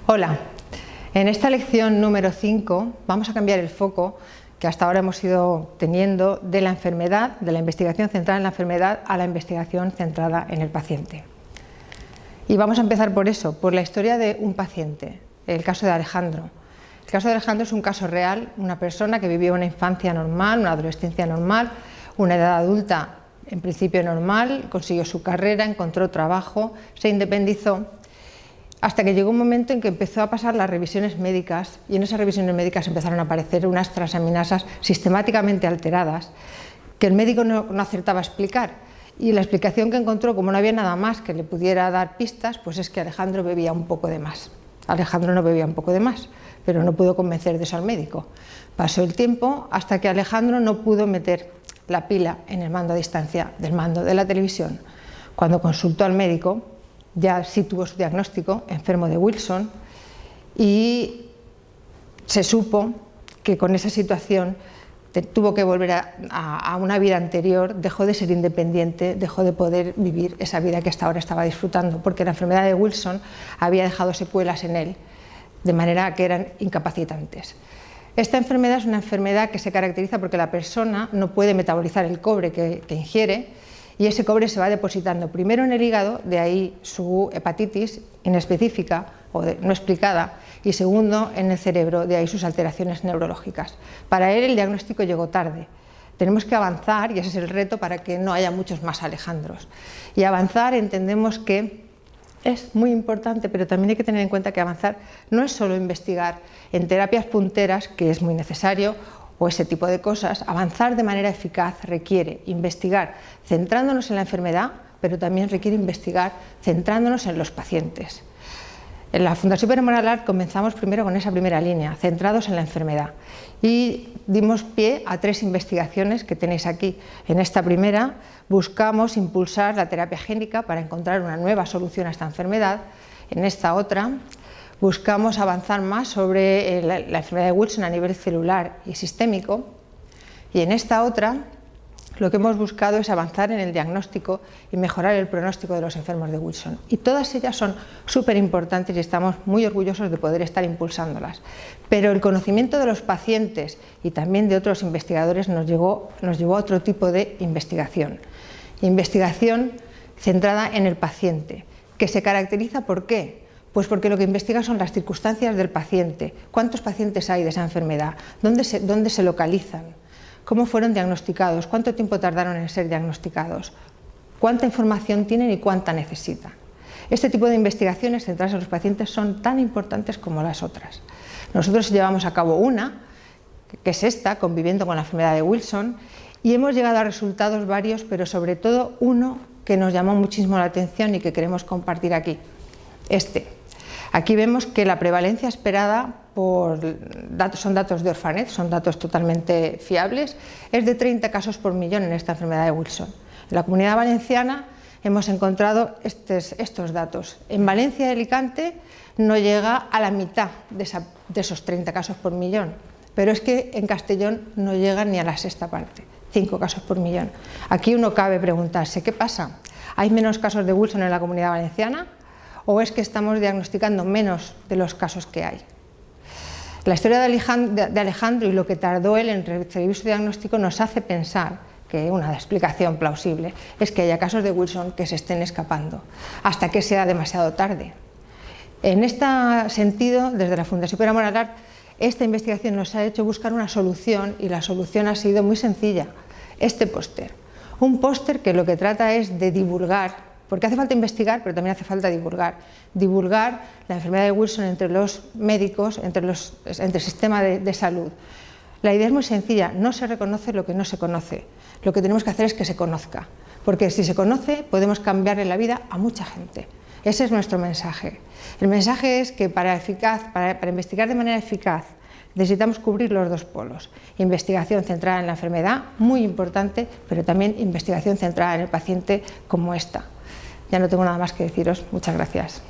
Hola, en esta lección número 5 vamos a cambiar el foco que hasta ahora hemos ido teniendo de la enfermedad, de la investigación centrada en la enfermedad a la investigación centrada en el paciente. Y vamos a empezar por eso, por la historia de un paciente, el caso de Alejandro. El caso de Alejandro es un caso real, una persona que vivió una infancia normal, una adolescencia normal, una edad adulta en principio normal, consiguió su carrera, encontró trabajo, se independizó, hasta que llegó un momento en que empezó a pasar las revisiones médicas y en esas revisiones médicas empezaron a aparecer unas transaminasas sistemáticamente alteradas que el médico no acertaba a explicar, y la explicación que encontró, como no había nada más que le pudiera dar pistas, pues es que Alejandro bebía un poco de más. Alejandro no bebía un poco de más, pero no pudo convencer de eso al médico. Pasó el tiempo hasta que Alejandro no pudo meter la pila en el mando a distancia del mando de la televisión. Cuando consultó al médico, ya sí tuvo su diagnóstico, enfermo de Wilson, y se supo que con esa situación tuvo que volver a una vida anterior, dejó de ser independiente, dejó de poder vivir esa vida que hasta ahora estaba disfrutando, porque la enfermedad de Wilson había dejado secuelas en él, de manera que eran incapacitantes. Esta enfermedad es una enfermedad que se caracteriza porque la persona no puede metabolizar el cobre que ingiere, y ese cobre se va depositando primero en el hígado, de ahí su hepatitis inespecífica o no explicada, y segundo en el cerebro, de ahí sus alteraciones neurológicas. Para él el diagnóstico llegó tarde. Tenemos que avanzar, y ese es el reto, para que no haya muchos más Alejandros. Y avanzar entendemos que es muy importante, pero también hay que tener en cuenta que avanzar no es solo investigar en terapias punteras, que es muy necesario, o ese tipo de cosas. Avanzar de manera eficaz requiere investigar centrándonos en la enfermedad, pero también requiere investigar centrándonos en los pacientes. En la Fundación Pere Moral comenzamos primero con esa primera línea, centrados en la enfermedad, y dimos pie a 3 investigaciones que tenéis aquí. En esta primera buscamos impulsar la terapia génica para encontrar una nueva solución a esta enfermedad. En esta otra buscamos avanzar más sobre la enfermedad de Wilson a nivel celular y sistémico, y en esta otra lo que hemos buscado es avanzar en el diagnóstico y mejorar el pronóstico de los enfermos de Wilson. Y todas ellas son súper importantes y estamos muy orgullosos de poder estar impulsándolas. Pero el conocimiento de los pacientes y también de otros investigadores nos llevó a otro tipo de investigación. Investigación centrada en el paciente, que se caracteriza ¿por qué? Pues porque lo que investiga son las circunstancias del paciente. ¿Cuántos pacientes hay de esa enfermedad? ¿Dónde se localizan? ¿Cómo fueron diagnosticados? ¿Cuánto tiempo tardaron en ser diagnosticados? ¿Cuánta información tienen y cuánta necesitan? Este tipo de investigaciones centradas en los pacientes son tan importantes como las otras. Nosotros llevamos a cabo una, que es esta, conviviendo con la enfermedad de Wilson, y hemos llegado a resultados varios, pero sobre todo uno que nos llamó muchísimo la atención y que queremos compartir aquí. Aquí vemos que la prevalencia esperada son datos de Orphanet, son datos totalmente fiables, es de 30 casos por millón en esta enfermedad de Wilson. En la Comunidad Valenciana hemos encontrado estos datos. En Valencia y Alicante no llega a la mitad de esos 30 casos por millón, pero es que en Castellón no llegan ni a la sexta parte, 5 casos por millón. Aquí uno cabe preguntarse, ¿qué pasa? ¿Hay menos casos de Wilson en la Comunidad Valenciana? ¿O es que estamos diagnosticando menos de los casos que hay? La historia de Alejandro y lo que tardó él en recibir su diagnóstico nos hace pensar que una explicación plausible es que haya casos de Wilson que se estén escapando hasta que sea demasiado tarde. En este sentido, desde la Fundación Pere Moral, esta investigación nos ha hecho buscar una solución, y la solución ha sido muy sencilla. Este póster, un póster que lo que trata es de divulgar, porque hace falta investigar, pero también hace falta divulgar la enfermedad de Wilson entre los médicos, entre el sistema de salud. La idea es muy sencilla, no se reconoce lo que no se conoce. Lo que tenemos que hacer es que se conozca, porque si se conoce podemos cambiarle la vida a mucha gente. Ese es nuestro mensaje. El mensaje es que para investigar de manera eficaz necesitamos cubrir los 2 polos. Investigación centrada en la enfermedad, muy importante, pero también investigación centrada en el paciente como esta. Ya no tengo nada más que deciros. Muchas gracias.